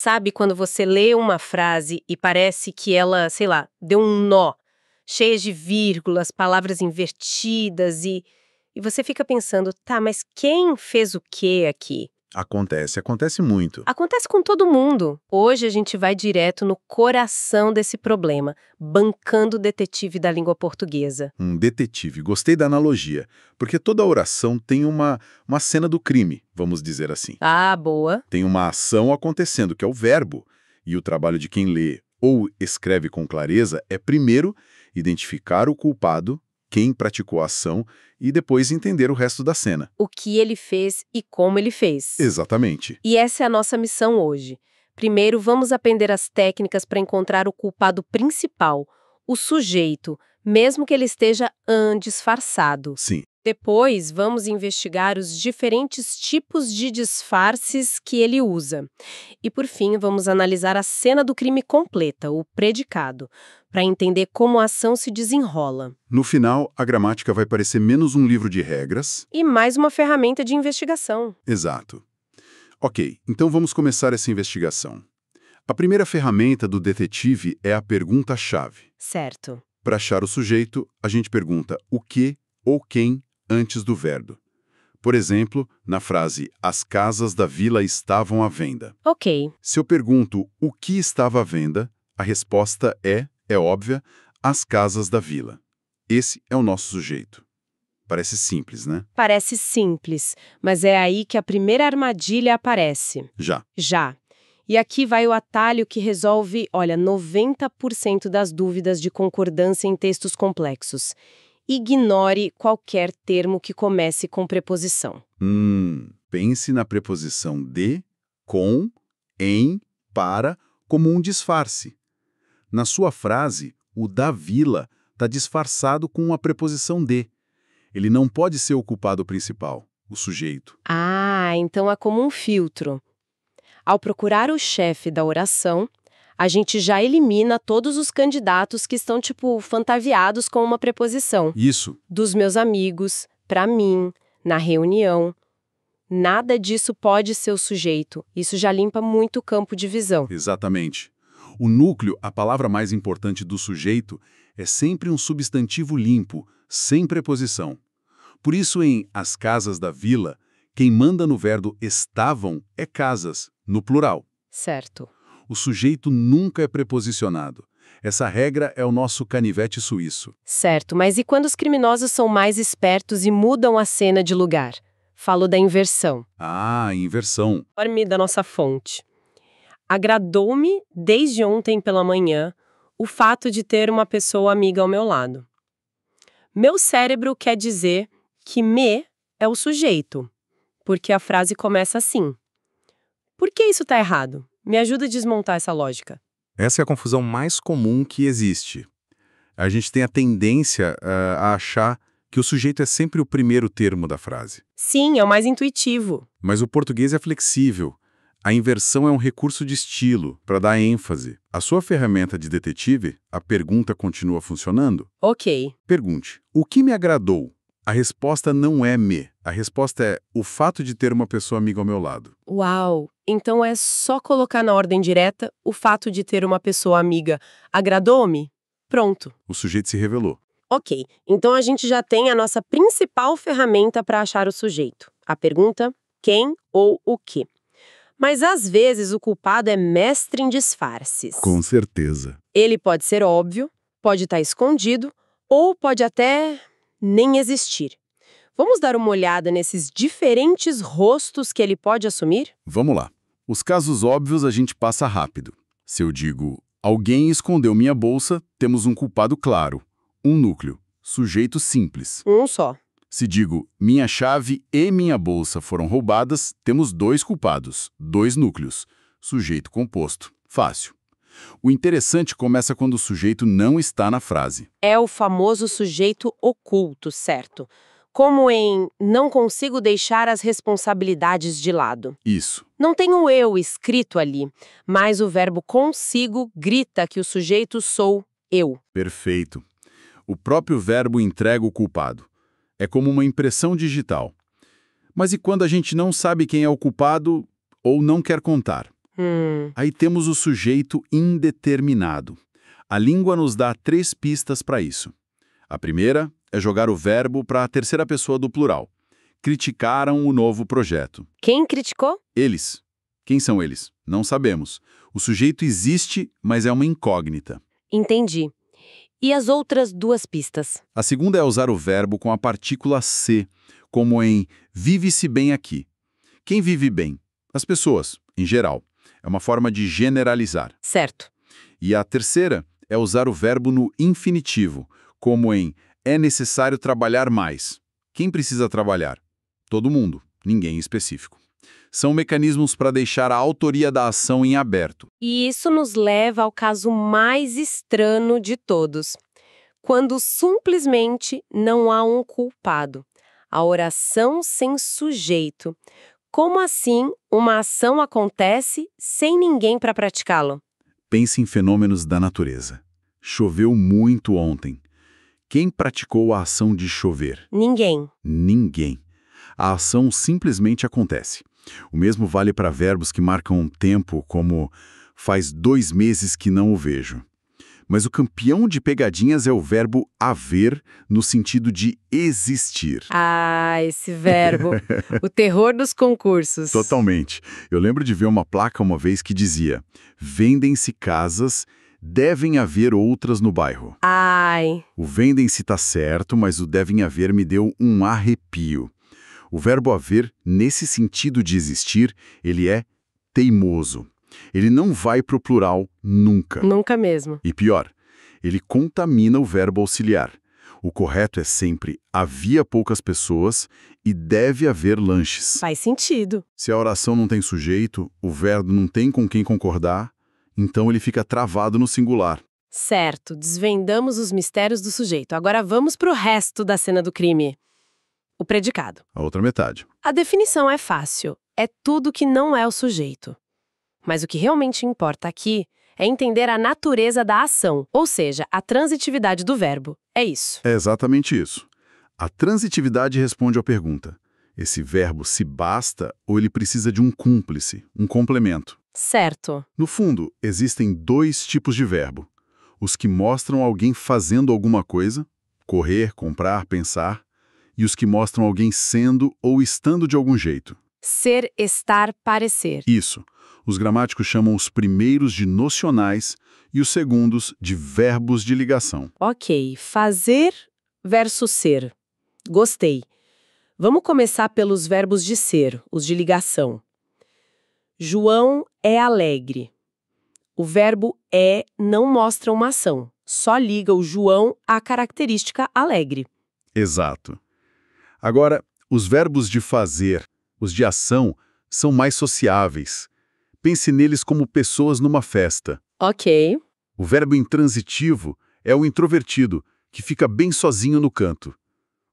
Sabe quando você lê uma frase e parece que ela, sei lá, deu um nó, cheia de vírgulas, palavras invertidas e você fica pensando, tá, mas quem fez o quê aqui? Acontece muito. Acontece com todo mundo. Hoje a gente vai direto no coração desse problema, bancando o detetive da língua portuguesa. Um detetive, gostei da analogia, porque toda oração tem uma cena do crime, vamos dizer assim. Ah, boa. Tem uma ação acontecendo, que é o verbo, e o trabalho de quem lê ou escreve com clareza é, primeiro, identificar o culpado, quem praticou a ação, e depois entender o resto da cena. O que ele fez e como ele fez. Exatamente. E essa é a nossa missão hoje. Primeiro, vamos aprender as técnicas para encontrar o culpado principal, o sujeito, mesmo que ele esteja disfarçado. Sim. Depois, vamos investigar os diferentes tipos de disfarces que ele usa. E, por fim, vamos analisar a cena do crime completa, o predicado, para entender como a ação se desenrola. No final, a gramática vai parecer menos um livro de regras. E mais uma ferramenta de investigação. Exato. Ok, então vamos começar essa investigação. A primeira ferramenta do detetive é a pergunta-chave. Certo. Para achar o sujeito, a gente pergunta o que ou quem antes do verbo. Por exemplo, na frase "As casas da vila estavam à venda". Ok. Se eu pergunto o que estava à venda, a resposta é óbvia, as casas da vila. Esse é o nosso sujeito. Parece simples, né? Parece simples, mas é aí que a primeira armadilha aparece. Já. E aqui vai o atalho que resolve, 90% das dúvidas de concordância em textos complexos. Ignore qualquer termo que comece com preposição. Pense na preposição de, com, em, para, como um disfarce. Na sua frase, o da vila está disfarçado com a preposição de. Ele não pode ser o culpado principal, o sujeito. Ah, então é como um filtro. Ao procurar o chefe da oração, a gente já elimina todos os candidatos que estão, fantasiados com uma preposição. Isso. Dos meus amigos, pra mim, na reunião. Nada disso pode ser o sujeito. Isso já limpa muito o campo de visão. Exatamente. O núcleo, a palavra mais importante do sujeito, é sempre um substantivo limpo, sem preposição. Por isso, em As Casas da Vila, quem manda no verbo estavam é casas, no plural. Certo. O sujeito nunca é preposicionado. Essa regra é o nosso canivete suíço. Certo, mas e quando os criminosos são mais espertos e mudam a cena de lugar? Falo da inversão. Ah, inversão. Informe da nossa fonte. Agradou-me, desde ontem pela manhã, o fato de ter uma pessoa amiga ao meu lado. Meu cérebro quer dizer que me é o sujeito, porque a frase começa assim. Por que isso está errado? Me ajuda a desmontar essa lógica. Essa é a confusão mais comum que existe. A gente tem a tendência a achar que o sujeito é sempre o primeiro termo da frase. Sim, é o mais intuitivo. Mas o português é flexível. A inversão é um recurso de estilo, para dar ênfase. A sua ferramenta de detetive, a pergunta continua funcionando? Ok. Pergunte, o que me agradou? A resposta não é me. A resposta é o fato de ter uma pessoa amiga ao meu lado. Uau! Então é só colocar na ordem direta o fato de ter uma pessoa amiga. Agradou-me? Pronto. O sujeito se revelou. Ok, então a gente já tem a nossa principal ferramenta para achar o sujeito. A pergunta, quem ou o que. Mas às vezes o culpado é mestre em disfarces. Com certeza. Ele pode ser óbvio, pode estar escondido, ou pode até nem existir. Vamos dar uma olhada nesses diferentes rostos que ele pode assumir? Vamos lá. Os casos óbvios a gente passa rápido. Se eu digo, alguém escondeu minha bolsa, temos um culpado claro. Um núcleo. Sujeito simples. Um só. Se digo, minha chave e minha bolsa foram roubadas, temos dois culpados, dois núcleos. Sujeito composto. Fácil. O interessante começa quando o sujeito não está na frase. É o famoso sujeito oculto, certo? Como em não consigo deixar as responsabilidades de lado. Isso. Não tem o eu escrito ali, mas o verbo consigo grita que o sujeito sou eu. Perfeito. O próprio verbo entrega o culpado. É como uma impressão digital. Mas e quando a gente não sabe quem é o culpado ou não quer contar? Aí temos o sujeito indeterminado. A língua nos dá 3 pistas para isso. A primeira é jogar o verbo para a terceira pessoa do plural. Criticaram o novo projeto. Quem criticou? Eles. Quem são eles? Não sabemos. O sujeito existe, mas é uma incógnita. Entendi. E as outras 2 pistas? A segunda é usar o verbo com a partícula se, como em vive-se bem aqui. Quem vive bem? As pessoas, em geral. É uma forma de generalizar. Certo. E a terceira é usar o verbo no infinitivo, como em é necessário trabalhar mais. Quem precisa trabalhar? Todo mundo, ninguém específico. São mecanismos para deixar a autoria da ação em aberto. E isso nos leva ao caso mais estranho de todos. Quando simplesmente não há um culpado. A oração sem sujeito. Como assim uma ação acontece sem ninguém para praticá-la? Pense em fenômenos da natureza. Choveu muito ontem. Quem praticou a ação de chover? Ninguém. Ninguém. A ação simplesmente acontece. O mesmo vale para verbos que marcam um tempo, como faz 2 meses que não o vejo. Mas o campeão de pegadinhas é o verbo haver, no sentido de existir. Ah, esse verbo. O terror dos concursos. Totalmente. Eu lembro de ver uma placa uma vez que dizia: vendem-se casas, devem haver outras no bairro. Ai. O vendem-se tá certo, mas o devem haver me deu um arrepio. O verbo haver, nesse sentido de existir, ele é teimoso. Ele não vai pro plural nunca. Nunca mesmo. E pior, ele contamina o verbo auxiliar. O correto é sempre havia poucas pessoas e deve haver lanches. Faz sentido. Se a oração não tem sujeito, o verbo não tem com quem concordar, então ele fica travado no singular. Certo, desvendamos os mistérios do sujeito. Agora vamos pro resto da cena do crime. O predicado. A outra metade. A definição é fácil. É tudo que não é o sujeito. Mas o que realmente importa aqui é entender a natureza da ação, ou seja, a transitividade do verbo. É isso. É exatamente isso. A transitividade responde à pergunta: esse verbo se basta ou ele precisa de um cúmplice, um complemento? Certo. No fundo, existem 2 tipos de verbo. Os que mostram alguém fazendo alguma coisa, correr, comprar, pensar, e os que mostram alguém sendo ou estando de algum jeito. Ser, estar, parecer. Isso. Os gramáticos chamam os primeiros de nocionais e os segundos de verbos de ligação. Ok, fazer versus ser. Gostei. Vamos começar pelos verbos de ser, os de ligação. João é alegre. O verbo é não mostra uma ação, só liga o João à característica alegre. Exato. Agora, os verbos de fazer, os de ação, são mais sociáveis. Pense neles como pessoas numa festa. Ok. O verbo intransitivo é o introvertido, que fica bem sozinho no canto.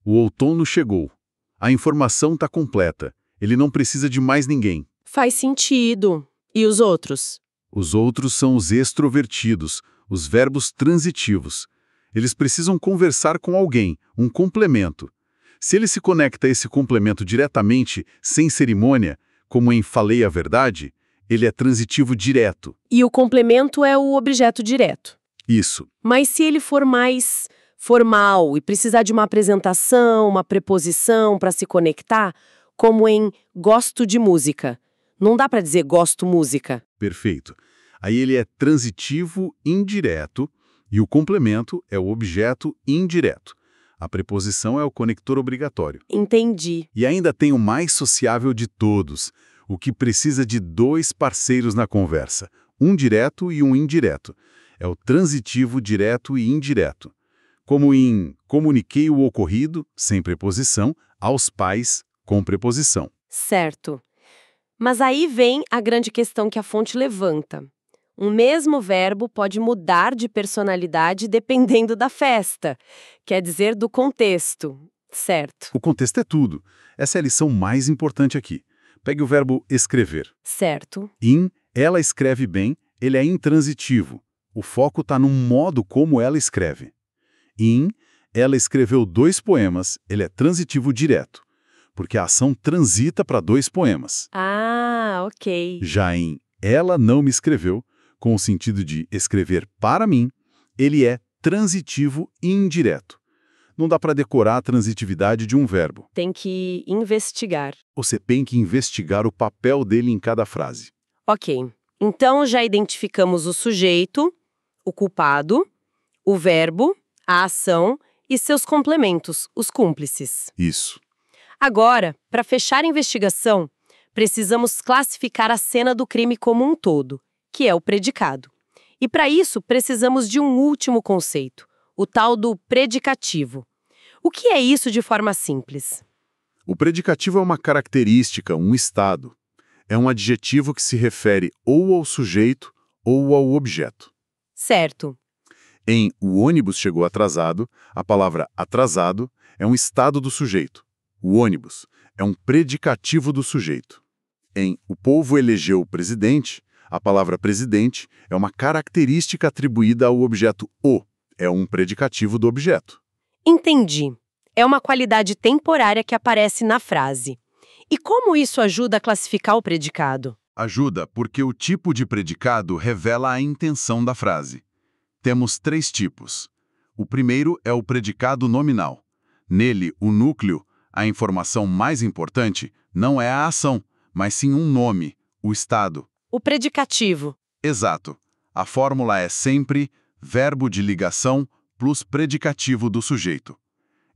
O outono chegou. A informação está completa. Ele não precisa de mais ninguém. Faz sentido. E os outros? Os outros são os extrovertidos, os verbos transitivos. Eles precisam conversar com alguém, um complemento. Se ele se conecta a esse complemento diretamente, sem cerimônia, como em falei a verdade, ele é transitivo direto. E o complemento é o objeto direto. Isso. Mas se ele for mais formal e precisar de uma apresentação, uma preposição para se conectar, como em gosto de música, não dá para dizer gosto música. Perfeito. Aí ele é transitivo indireto e o complemento é o objeto indireto. A preposição é o conector obrigatório. Entendi. E ainda tem o mais sociável de todos, o que precisa de 2 parceiros na conversa, um direto e um indireto. É o transitivo direto e indireto. Como em comuniquei o ocorrido, sem preposição, aos pais, com preposição. Certo. Mas aí vem a grande questão que a fonte levanta. Um mesmo verbo pode mudar de personalidade dependendo da festa, quer dizer, do contexto, certo? O contexto é tudo. Essa é a lição mais importante aqui. Pegue o verbo escrever. Certo. Ela escreve bem, ele é intransitivo. O foco está no modo como ela escreve. Ela escreveu 2 poemas, ele é transitivo direto, porque a ação transita para 2 poemas. Ah, ok. Já em ela não me escreveu, com o sentido de escrever para mim, ele é transitivo indireto. Não dá para decorar a transitividade de um verbo. Tem que investigar. Você tem que investigar o papel dele em cada frase. Ok, então já identificamos o sujeito, o culpado, o verbo, a ação e seus complementos, os cúmplices. Isso. Agora, para fechar a investigação, precisamos classificar a cena do crime como um todo, que é o predicado. E para isso, precisamos de um último conceito, o tal do predicativo. O que é isso de forma simples? O predicativo é uma característica, um estado. É um adjetivo que se refere ou ao sujeito ou ao objeto. Certo. Em "o ônibus chegou atrasado", a palavra atrasado é um estado do sujeito. O ônibus é um predicativo do sujeito. Em "o povo elegeu o presidente", a palavra presidente é uma característica atribuída ao objeto "o", é um predicativo do objeto. Entendi. É uma qualidade temporária que aparece na frase. E como isso ajuda a classificar o predicado? Ajuda porque o tipo de predicado revela a intenção da frase. Temos 3 tipos. O primeiro é o predicado nominal. Nele, o núcleo, a informação mais importante, não é a ação, mas sim um nome, o estado. O predicativo. Exato. A fórmula é sempre verbo de ligação plus predicativo do sujeito.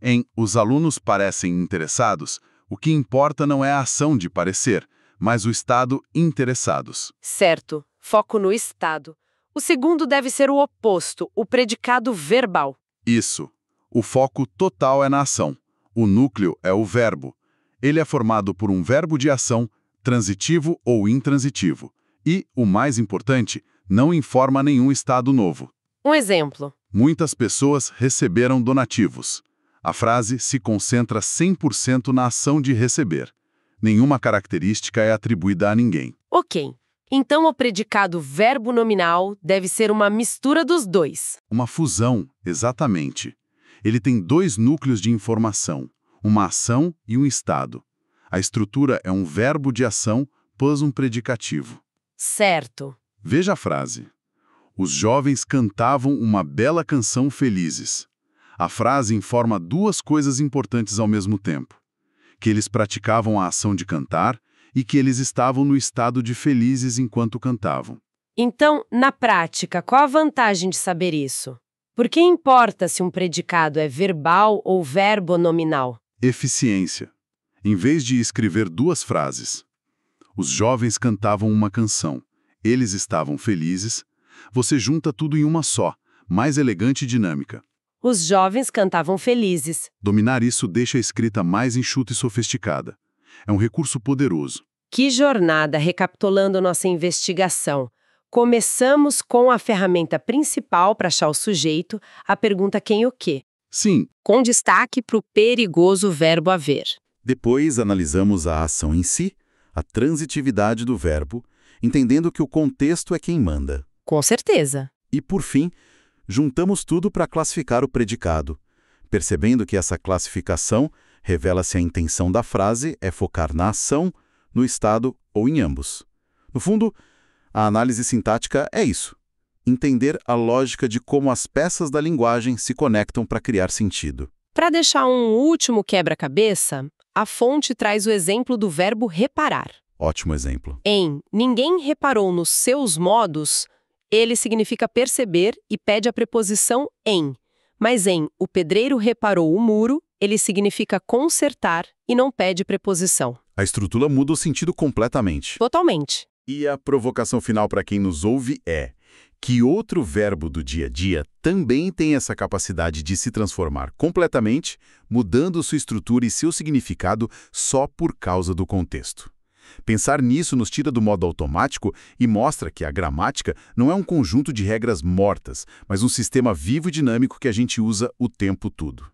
Em "os alunos parecem interessados", o que importa não é a ação de parecer, mas o estado interessados. Certo. Foco no estado. O segundo deve ser o oposto, o predicado verbal. Isso. O foco total é na ação. O núcleo é o verbo. Ele é formado por um verbo de ação, transitivo ou intransitivo. E, o mais importante, não informa nenhum estado novo. Um exemplo. Muitas pessoas receberam donativos. A frase se concentra 100% na ação de receber. Nenhuma característica é atribuída a ninguém. Ok. Então o predicado verbo nominal deve ser uma mistura dos dois. Uma fusão, exatamente. Ele tem 2 núcleos de informação, uma ação e um estado. A estrutura é um verbo de ação plus um predicativo. Certo. Veja a frase. Os jovens cantavam uma bela canção felizes. A frase informa 2 coisas importantes ao mesmo tempo. Que eles praticavam a ação de cantar e que eles estavam no estado de felizes enquanto cantavam. Então, na prática, qual a vantagem de saber isso? Por que importa se um predicado é verbal ou verbo nominal? Eficiência. Em vez de escrever 2 frases, os jovens cantavam uma canção, eles estavam felizes, você junta tudo em uma só, mais elegante e dinâmica. Os jovens cantavam felizes. Dominar isso deixa a escrita mais enxuta e sofisticada. É um recurso poderoso. Que jornada, recapitulando nossa investigação. Começamos com a ferramenta principal para achar o sujeito, a pergunta quem e o quê. Sim. Com destaque para o perigoso verbo haver. Depois analisamos a ação em si, a transitividade do verbo, entendendo que o contexto é quem manda. Com certeza. E, por fim, juntamos tudo para classificar o predicado, percebendo que essa classificação revela se a intenção da frase é focar na ação, no estado ou em ambos. No fundo, a análise sintática é isso: entender a lógica de como as peças da linguagem se conectam para criar sentido. Para deixar um último quebra-cabeça, a fonte traz o exemplo do verbo reparar. Ótimo exemplo. Em "ninguém reparou nos seus modos", ele significa perceber e pede a preposição em. Mas em "o pedreiro reparou o muro", ele significa consertar e não pede preposição. A estrutura muda o sentido completamente. Totalmente. E a provocação final para quem nos ouve é: que outro verbo do dia a dia também tem essa capacidade de se transformar completamente, mudando sua estrutura e seu significado só por causa do contexto. Pensar nisso nos tira do modo automático e mostra que a gramática não é um conjunto de regras mortas, mas um sistema vivo e dinâmico que a gente usa o tempo todo.